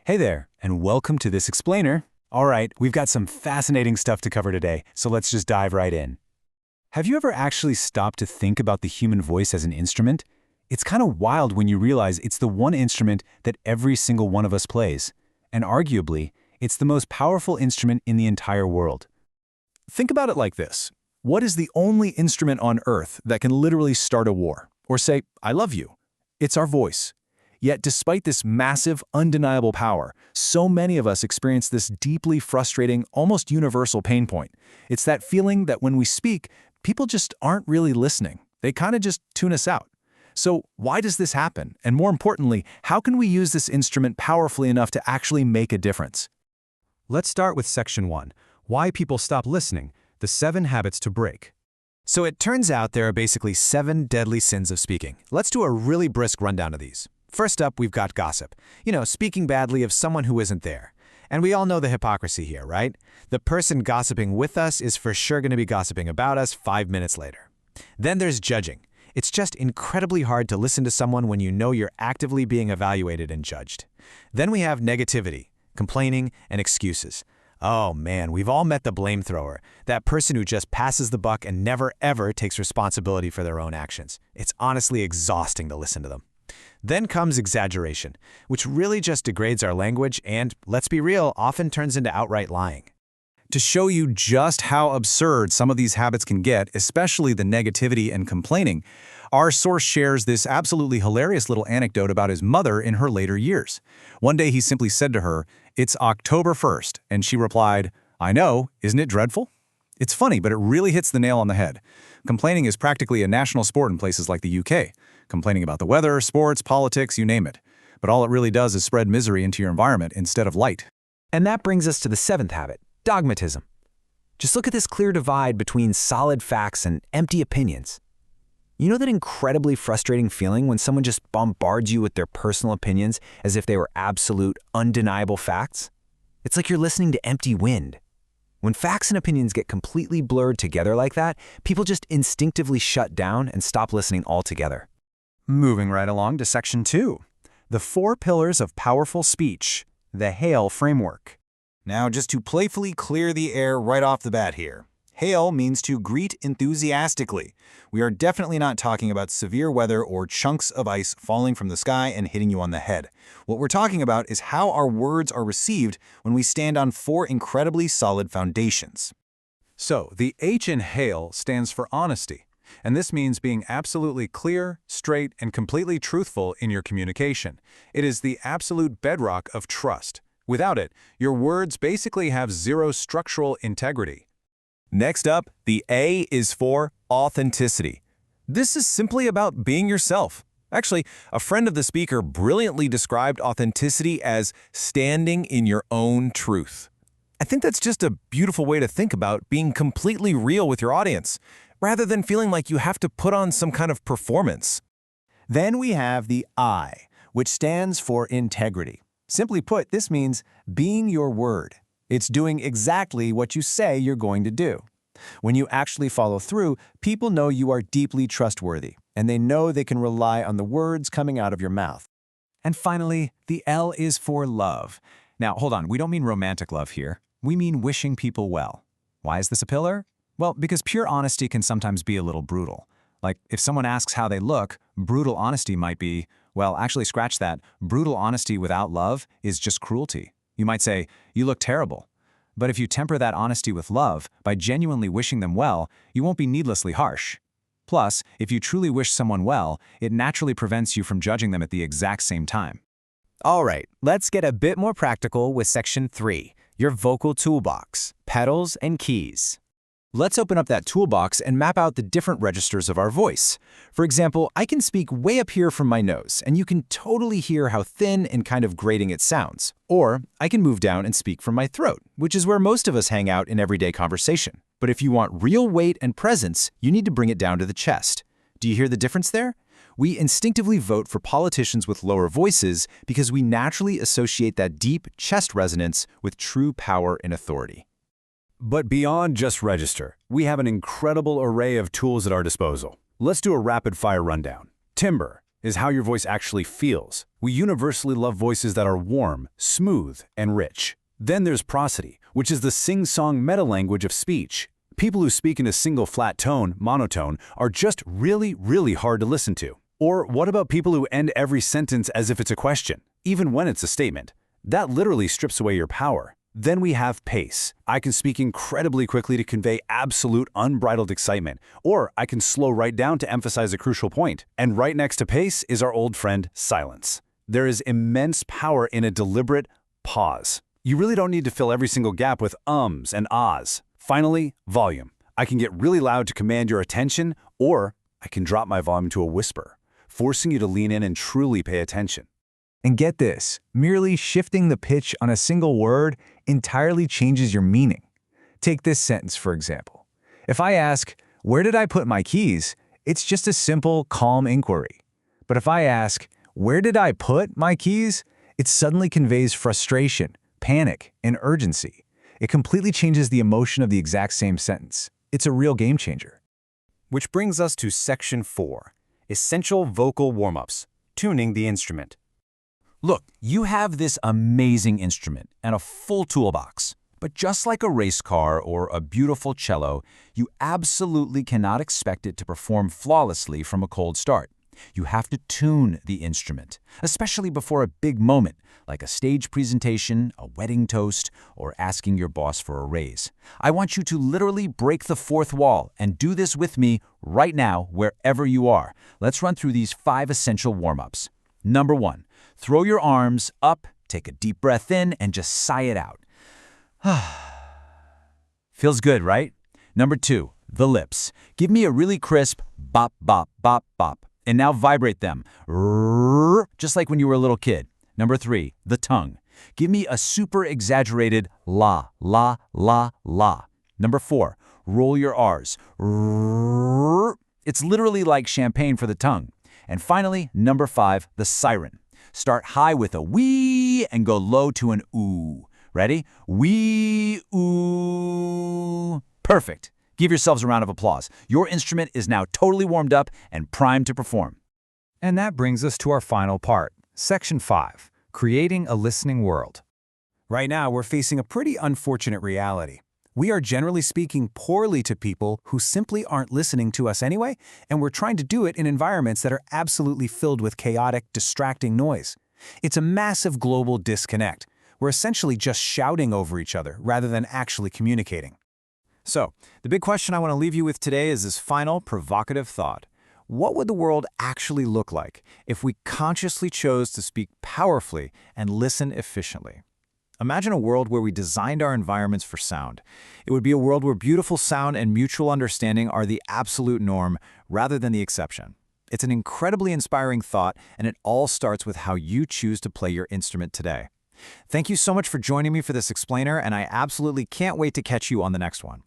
Hey there, and welcome to this explainer. All right, we've got some fascinating stuff to cover today, so let's just dive right in. Have you ever actually stopped to think about the human voice as an instrument? It's kind of wild when you realize it's the one instrument that every single one of us plays. And arguably, it's the most powerful instrument in the entire world. Think about it like this. What is the only instrument on Earth that can literally start a war? Or say, I love you? It's our voice. Yet despite this massive, undeniable power, so many of us experience this deeply frustrating, almost universal pain point. It's that feeling that when we speak, people just aren't really listening. They kind of just tune us out. So why does this happen? And more importantly, how can we use this instrument powerfully enough to actually make a difference? Let's start with Section 1, Why People Stop Listening, the 7 Habits to Break. So it turns out there are basically 7 deadly sins of speaking. Let's do a really brisk rundown of these. First up, we've got gossip. Speaking badly of someone who isn't there. And we all know the hypocrisy here, right? The person gossiping with us is for sure going to be gossiping about us 5 minutes later. Then there's judging. It's just incredibly hard to listen to someone when you know you're actively being evaluated and judged. Then we have negativity, complaining, and excuses. Oh man, we've all met the blame thrower, that person who just passes the buck and never ever takes responsibility for their own actions. It's honestly exhausting to listen to them. Then comes exaggeration, which really just degrades our language and, let's be real, often turns into outright lying. To show you just how absurd some of these habits can get, especially the negativity and complaining, our source shares this absolutely hilarious little anecdote about his mother in her later years. One day he simply said to her, "It's October 1st," and she replied, "I know, isn't it dreadful?" It's funny, but it really hits the nail on the head. Complaining is practically a national sport in places like the UK. Complaining about the weather, sports, politics, you name it. But all it really does is spread misery into your environment instead of light. And that brings us to the 7th habit, dogmatism. Just look at this clear divide between solid facts and empty opinions. You know that incredibly frustrating feeling when someone just bombards you with their personal opinions as if they were absolute, undeniable facts? It's like you're listening to empty wind. When facts and opinions get completely blurred together like that, people just instinctively shut down and stop listening altogether. Moving right along to Section 2, the 4 pillars of powerful speech, the HAIL framework. Now, just to playfully clear the air right off the bat here, hail means to greet enthusiastically. We are definitely not talking about severe weather or chunks of ice falling from the sky and hitting you on the head. What we're talking about is how our words are received when we stand on 4 incredibly solid foundations. So, the H in HAIL stands for honesty, and this means being absolutely clear, straight, and completely truthful in your communication. It is the absolute bedrock of trust. Without it, your words basically have zero structural integrity. Next up, the A is for authenticity. This is simply about being yourself. Actually, a friend of the speaker brilliantly described authenticity as standing in your own truth. I think that's just a beautiful way to think about being completely real with your audience, rather than feeling like you have to put on some kind of performance. Then we have the I, which stands for integrity. Simply put, this means being your word. It's doing exactly what you say you're going to do. When you actually follow through, people know you are deeply trustworthy, and they know they can rely on the words coming out of your mouth. And finally, the L is for love. Now, hold on, we don't mean romantic love here. We mean wishing people well. Why is this a pillar? Well, because pure honesty can sometimes be a little brutal. Like, if someone asks how they look, brutal honesty might be, well, actually scratch that. Brutal honesty without love is just cruelty. You might say, "You look terrible." But if you temper that honesty with love, by genuinely wishing them well, you won't be needlessly harsh. Plus, if you truly wish someone well, it naturally prevents you from judging them at the exact same time. All right, let's get a bit more practical with Section 3, your vocal toolbox, pedals and keys. Let's open up that toolbox and map out the different registers of our voice. For example, I can speak way up here from my nose, and you can totally hear how thin and kind of grating it sounds. Or I can move down and speak from my throat, which is where most of us hang out in everyday conversation. But if you want real weight and presence, you need to bring it down to the chest. Do you hear the difference there? We instinctively vote for politicians with lower voices because we naturally associate that deep chest resonance with true power and authority. But beyond just register, we have an incredible array of tools at our disposal. Let's do a rapid-fire rundown. Timbre. is how your voice actually feels. We universally love voices that are warm, smooth, and rich. Then there's prosody, which is the sing-song meta-language of speech. People who speak in a single flat tone, monotone, are just really, really hard to listen to. Or what about people who end every sentence as if it's a question, even when it's a statement? That literally strips away your power. Then we have pace. I can speak incredibly quickly to convey absolute unbridled excitement, or I can slow right down to emphasize a crucial point. And right next to pace is our old friend, silence. There is immense power in a deliberate pause. You really don't need to fill every single gap with ums and ahs. Finally, volume. I can get really loud to command your attention, or I can drop my volume to a whisper, forcing you to lean in and truly pay attention. And get this, merely shifting the pitch on a single word entirely changes your meaning. Take this sentence, for example. If I ask, "Where did I put my keys?" it's just a simple, calm inquiry. But if I ask, "Where did I put my keys?" it suddenly conveys frustration, panic, and urgency. It completely changes the emotion of the exact same sentence. It's a real game changer. Which brings us to Section 4, Essential Vocal Warm-Ups, Tuning the Instrument. Look, you have this amazing instrument and a full toolbox. But just like a race car or a beautiful cello, you absolutely cannot expect it to perform flawlessly from a cold start. You have to tune the instrument, especially before a big moment, like a stage presentation, a wedding toast, or asking your boss for a raise. I want you to literally break the fourth wall and do this with me right now, wherever you are. Let's run through these 5 essential warm-ups. Number 1, throw your arms up, take a deep breath in, and just sigh it out. Feels good, right? Number 2, the lips. Give me a really crisp bop, bop, bop, bop. And now vibrate them, just like when you were a little kid. Number 3, the tongue. Give me a super exaggerated la, la, la, la. Number 4, roll your R's. It's literally like champagne for the tongue. And finally, number 5, the siren. Start high with a wee and go low to an ooh. Ready? Wee, ooh. Perfect. Give yourselves a round of applause. Your instrument is now totally warmed up and primed to perform. And that brings us to our final part, Section 5, Creating a Listening World. Right now, we're facing a pretty unfortunate reality. We are generally speaking poorly to people who simply aren't listening to us anyway, and we're trying to do it in environments that are absolutely filled with chaotic, distracting noise. It's a massive global disconnect. We're essentially just shouting over each other rather than actually communicating. So, the big question I want to leave you with today is this final provocative thought. What would the world actually look like if we consciously chose to speak powerfully and listen efficiently? Imagine a world where we designed our environments for sound. It would be a world where beautiful sound and mutual understanding are the absolute norm rather than the exception. It's an incredibly inspiring thought, and it all starts with how you choose to play your instrument today. Thank you so much for joining me for this explainer, and I absolutely can't wait to catch you on the next one.